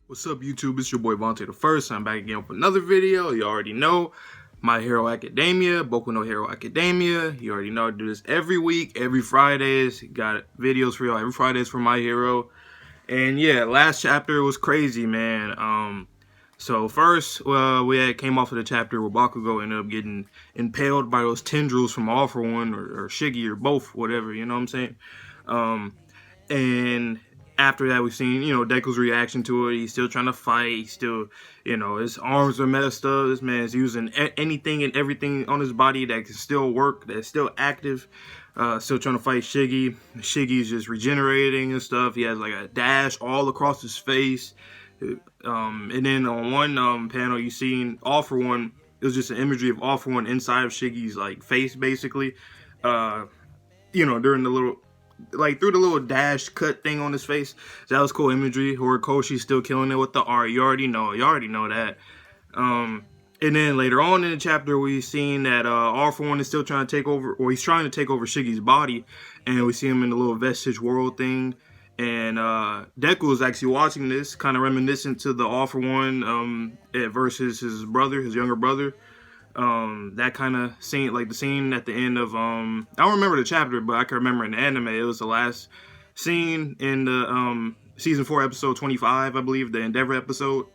What's up, YouTube? It's your boy Vontae the First. I'm back again with another video. You already know My Hero Academia, Boku no Hero Academia. You already know I do this every week, every Fridays. Got videos for y'all every Fridays for My Hero. And yeah, last chapter was crazy, man. So first, we came off of the chapter where Bakugo ended up getting impaled by those tendrils from All For One or Shiggy or both, whatever. You know what I'm saying? And after that, we've seen, Deku's reaction to it. He's still trying to fight. He's still, his arms are messed up. This man's using anything and everything on his body that can still work, that's still active. Still trying to fight Shiggy. Shiggy's just regenerating and stuff. He has like a dash all across his face. And then on one panel, you seen All For One. It was just an imagery of All For One inside of Shiggy's like face, basically. During the little, through the little dash cut thing on his face. So that was cool imagery. Horikoshi's still killing it with the art. You already know that. And then later on in the chapter, we've seen that All For One is still trying to take over, or he's trying to take over Shiggy's body. And we see him in the little vestige world thing. And Deku is actually watching this, kind of reminiscent to the All For One versus his brother, his younger brother. That kind of scene, like the scene at the end of I don't remember the chapter, but I can remember in the anime it was the last scene in the season 4 episode 25, I believe, the Endeavor episode.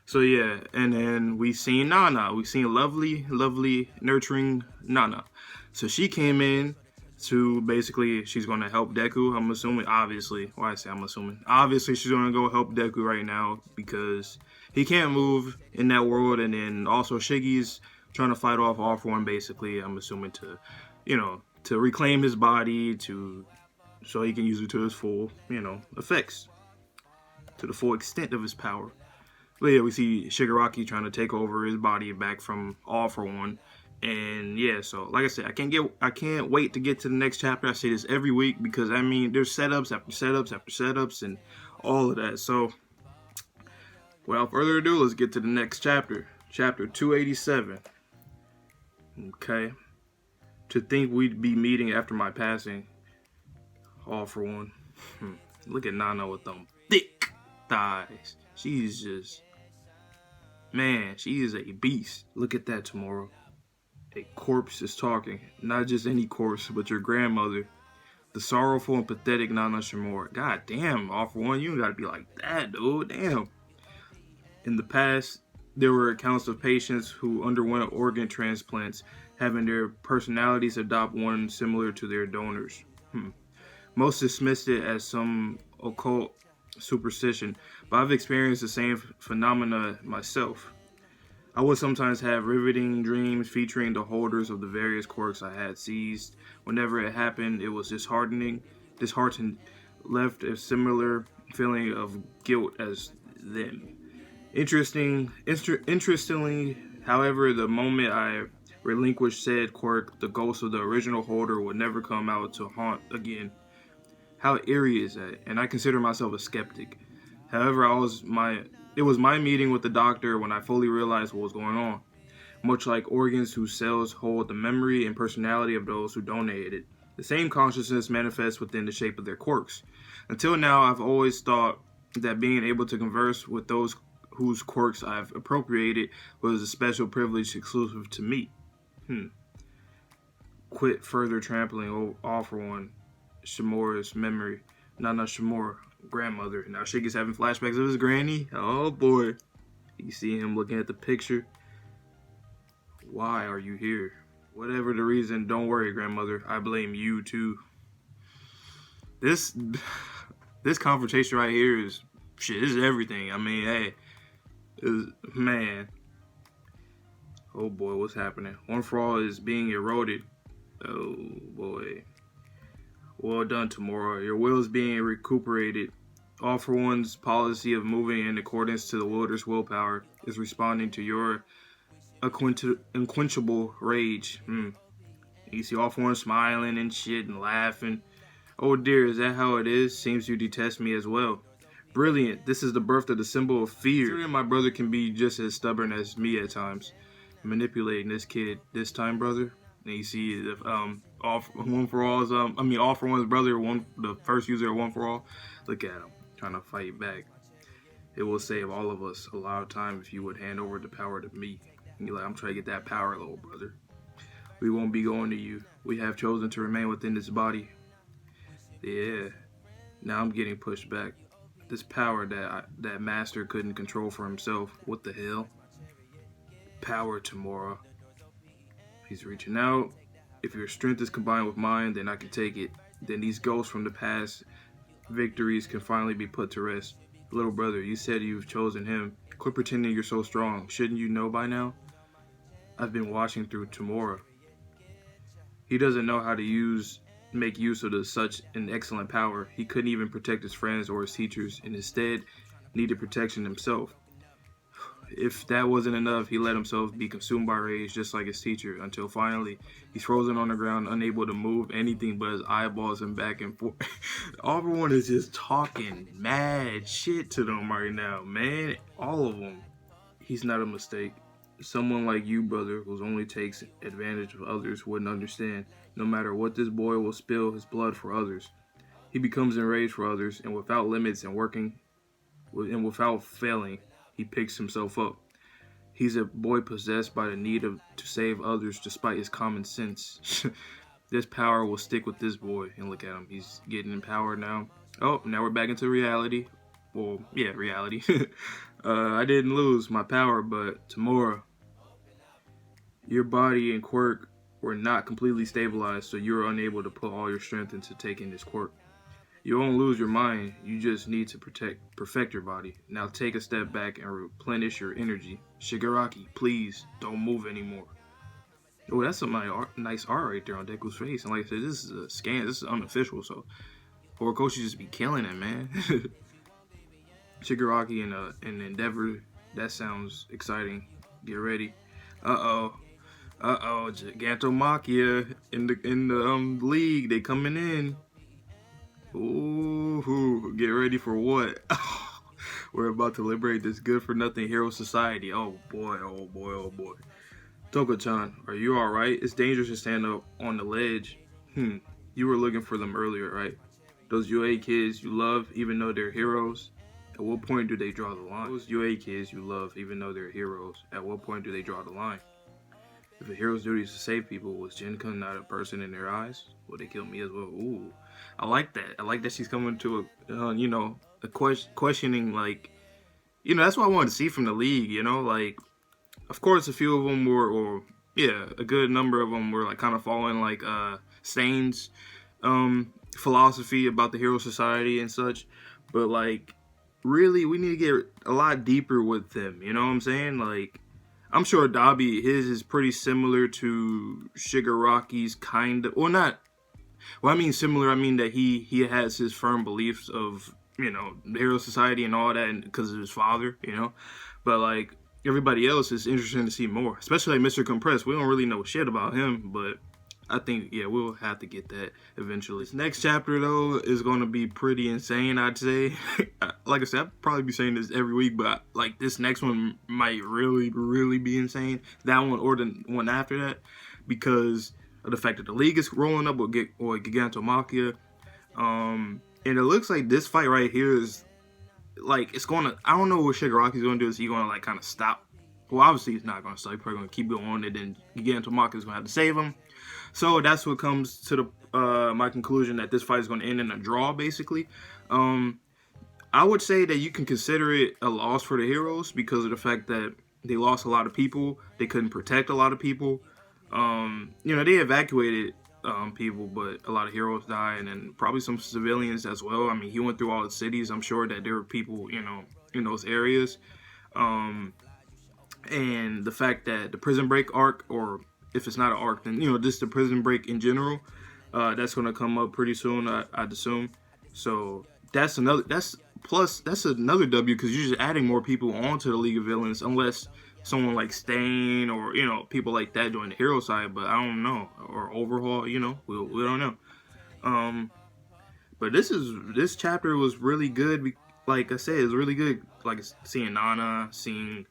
So yeah, and then we seen Nana. We seen lovely nurturing Nana. So she came in to basically, she's going to help Deku. I'm assuming, obviously. Why I say I'm assuming? Obviously, she's going to go help Deku right now because he can't move in that world, and then also Shiggy's trying to fight off All For One, basically, I'm assuming, to, to reclaim his body, so he can use it to his full, effects, to the full extent of his power. But yeah, we see Shigaraki trying to take over his body back from All For One. And yeah, so like I said, I can't wait to get to the next chapter. I say this every week because I mean there's setups after setups after setups and all of that. So without further ado, let's get to the next chapter. Chapter 287. Okay. To think we'd be meeting after my passing. All For One. Look at Nana with them thick thighs. She's just, man, she is a beast. Look at that, Tomorrow. A corpse is talking. Not just any corpse, but your grandmother. The sorrowful and pathetic Nana Shimura. God damn, All For One, you gotta be like that, dude. Damn. In the past, there were accounts of patients who underwent organ transplants having their personalities adopt one similar to their donors. Most dismissed it as some occult superstition, but I've experienced the same phenomena myself. I would sometimes have riveting dreams featuring the holders of the various quirks I had seized. Whenever it happened, it was disheartened, left a similar feeling of guilt as them. Interestingly, however, the moment I relinquished said quirk, the ghost of the original holder would never come out to haunt again. How eerie is that? And I consider myself a skeptic. However, it was my meeting with the doctor when I fully realized what was going on. Much like organs whose cells hold the memory and personality of those who donated it, the same consciousness manifests within the shape of their quirks. Until now, I've always thought that being able to converse with those whose quirks I've appropriated was a special privilege exclusive to me. Quit further trampling All For One, Shimura's memory. Nana Shimura, grandmother. Now Shiggy's having flashbacks of his granny. Oh boy. You see him looking at the picture. Why are you here? Whatever the reason, don't worry, grandmother. I blame you too. This confrontation right here is shit. This is everything. I mean, hey, man. Oh boy, what's happening? One for All is being eroded. Oh boy. Well done, Tomorrow. Your will is being recuperated. All For One's policy of moving in accordance to the wielder's willpower is responding to your unquenchable rage. You see All For One smiling and shit and laughing. Oh dear, is that how it is? Seems you detest me as well. Brilliant. This is the birth of the symbol of fear. Considering my brother can be just as stubborn as me at times. Manipulating this kid this time, brother. And you see All For One's brother, the first user of One For All. Look at him trying to fight back. It will save all of us a lot of time if you would hand over the power to me. And you're like, I'm trying to get that power, little brother. We won't be going to you. We have chosen to remain within this body. Yeah. Now I'm getting pushed back. This power that Master couldn't control for himself. What the hell? Power tomorrow. He's reaching out. If your strength is combined with mine, then I can take it. Then these ghosts from the past victories can finally be put to rest. Little brother, you said you've chosen him. Quit pretending you're so strong. Shouldn't you know by now? I've been watching through Tamora. He doesn't know how to make use of such an excellent power. He couldn't even protect his friends or his teachers, and instead needed protection himself. If that wasn't enough, he let himself be consumed by rage just like his teacher, until finally he's frozen on the ground, unable to move anything but his eyeballs and back and forth. Everyone is just talking mad shit to them right now, man. All of them. He's not a mistake. Someone like you, brother, who only takes advantage of others, wouldn't understand. No matter what, this boy will spill his blood for others. He becomes enraged for others, and without limits and without failing, he picks himself up. He's a boy possessed by the need to save others despite his common sense. This power will stick with this boy. And look at him. He's getting empowered now. Oh, now we're back into reality. Well, yeah, reality. I didn't lose my power, but tomorrow, your body and quirk were not completely stabilized, so you're unable to put all your strength into taking this quirk. You won't lose your mind, you just need to perfect your body. Now take a step back and replenish your energy. Shigaraki, please, don't move anymore. Oh, that's some nice art right there on Deku's face. And like I said, this is a scan, this is unofficial, so Horikoshi just be killing it, man. Shigaraki and Endeavor, that sounds exciting. Get ready. Gigantomachia in the league, they coming in. Ooh, get ready for what? We're about to liberate this good-for-nothing hero society. Oh boy, oh boy, oh boy. Toko-chan, are you alright? It's dangerous to stand up on the ledge. You were looking for them earlier, right? Those UA kids you love, even though they're heroes? At what point do they draw the line? Those UA kids you love, even though they're heroes, at what point do they draw the line? If a hero's duty is to save people, was Jinkun not a person in their eyes? Will they kill me as well? Ooh, I like that. I like that she's coming to a questioning, like, that's what I wanted to see from the league, like, of course, a few of them were, a good number of them were, like, kind of following, like, Stain's philosophy about the hero society and such, but, like, really, we need to get a lot deeper with them, you know what I'm saying? Like, I'm sure Dabi, his is pretty similar to Shigaraki's kind of, I mean similar, I mean that he has his firm beliefs of, the hero society and all that because of his father, but like everybody else is interesting to see more, especially like Mr. Compressed. We don't really know shit about him, but I think, yeah, we'll have to get that eventually. This next chapter, though, is going to be pretty insane, I'd say. Like I said, I'll probably be saying this every week, but, like, this next one might really, really be insane. That one or the one after that, because of the fact that the league is rolling up with Gigantomachia. And it looks like this fight right here is, like, it's going to... I don't know what Shigaraki's going to do. Is he going to, like, kind of stop? Well, obviously, he's not going to stop. He's probably going to keep going, and then Gigantomachia is going to have to save him. So that's what comes to the my conclusion that this fight is going to end in a draw, basically. I would say that you can consider it a loss for the heroes because of the fact that they lost a lot of people. They couldn't protect a lot of people. They evacuated people, but a lot of heroes died, and then probably some civilians as well. I mean, he went through all the cities. I'm sure that there were people, in those areas. And the fact that the Prison Break arc, or if it's not an arc, then, just the Prison Break in general, that's going to come up pretty soon, I'd assume. So that's another W, because you're just adding more people onto the League of Villains, unless someone like Stain or, people like that doing the hero side, but I don't know. Or Overhaul, we don't know. But this chapter was really good. Like I said, it was really good. Like seeing Nana, seeing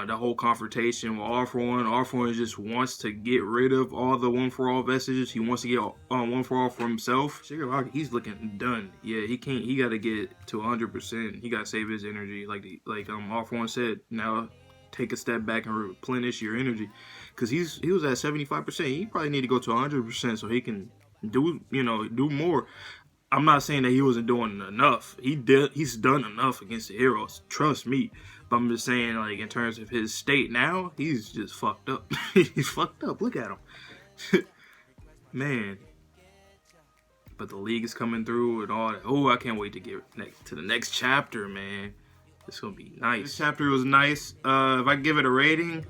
the whole confrontation with All For One. All For One just wants to get rid of all the One For All vestiges. He wants to get One For All for himself. Shigaraki, he's looking done. Yeah, he can't. He got to get to 100%. He got to save his energy, like All For One said. Now take a step back and replenish your energy, because he was at 75%. He probably need to go to 100% so he can do more. I'm not saying that he wasn't doing enough. He's done enough against the heroes. Trust me. But I'm just saying, like, in terms of his state now, he's just fucked up. He's fucked up. Look at him. Man. But the league is coming through and all that. Oh, I can't wait to get to the next chapter, man. It's going to be nice. This chapter was nice. If I give it a rating,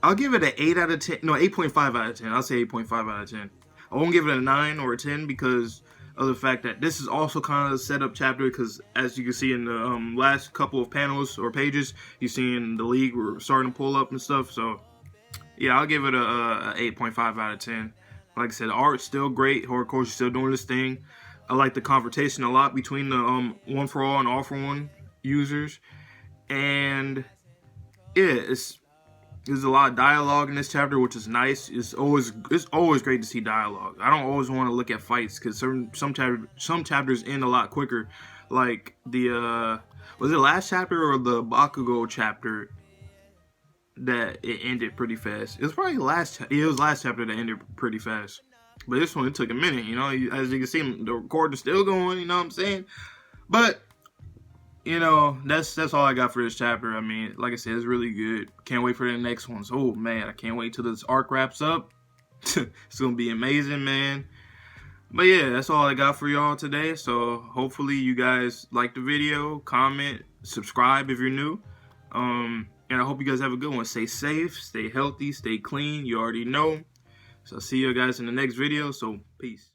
I'll give it an 8 out of 10. No, 8.5 out of 10. I'll say 8.5 out of 10. I won't give it a 9 or a 10 because of the fact that this is also kind of a setup chapter, because as you can see in the last couple of panels or pages, you're seeing the league we're starting to pull up and stuff. So yeah, I'll give it a 8.5 out of 10. Like I said, the art's still great. Horikoshi still doing this thing. I like the confrontation a lot between the One For All and All For One users. And yeah, there's a lot of dialogue in this chapter, which is nice. It's always great to see dialogue. I don't always want to look at fights, because some chapters end a lot quicker. Like the was it last chapter or the Bakugo chapter that it ended pretty fast? It was probably last chapter that ended pretty fast. But this one, it took a minute. You know, as you can see, the recording's still going. You know what I'm saying? But you know, that's all I got for this chapter. I mean, like I said, it's really good. Can't wait for the next ones. Oh, man, I can't wait till this arc wraps up. It's going to be amazing, man. But yeah, that's all I got for y'all today. So hopefully you guys like the video. Comment, subscribe if you're new. And I hope you guys have a good one. Stay safe, stay healthy, stay clean. You already know. So I'll see you guys in the next video. So peace.